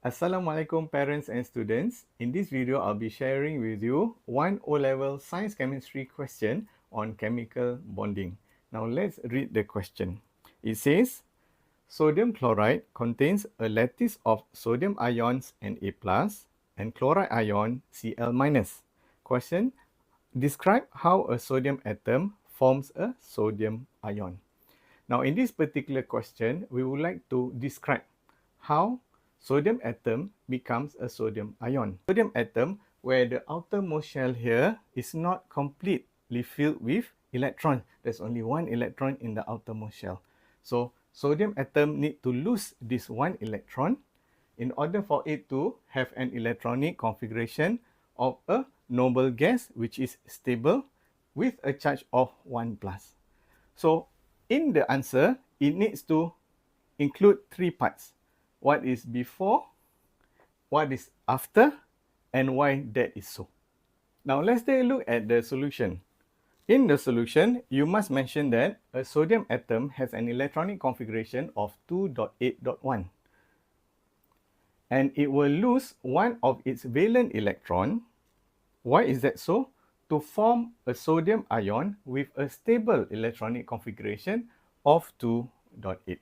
Assalamualaikum parents and students. In this video, I'll be sharing with you one O-level science chemistry question on chemical bonding. Now let's read the question. It says, sodium chloride contains a lattice of sodium ions Na+ and chloride ion Cl-. Question, describe how a sodium atom forms a sodium ion. Now in this particular question, we would like to describe how sodium atom becomes a sodium ion. Sodium atom, where the outermost shell here is not completely filled with electrons. There's only one electron in the outermost shell. So sodium atom need to lose this one electron in order for it to have an electronic configuration of a noble gas which is stable with a charge of 1+. So in the answer, it needs to include three parts. What is before, what is after, and why that is so. Now let's take a look at the solution. In the solution, you must mention that a sodium atom has an electronic configuration of 2.8.1. And it will lose one of its valence electron. Why is that so? To form a sodium ion with a stable electronic configuration of 2.8.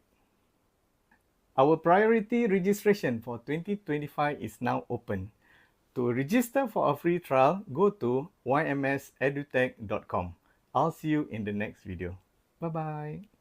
Our priority registration for 2025 is now open. To register for a free trial, go to ymsedutech.com. I'll see you in the next video. Bye-bye.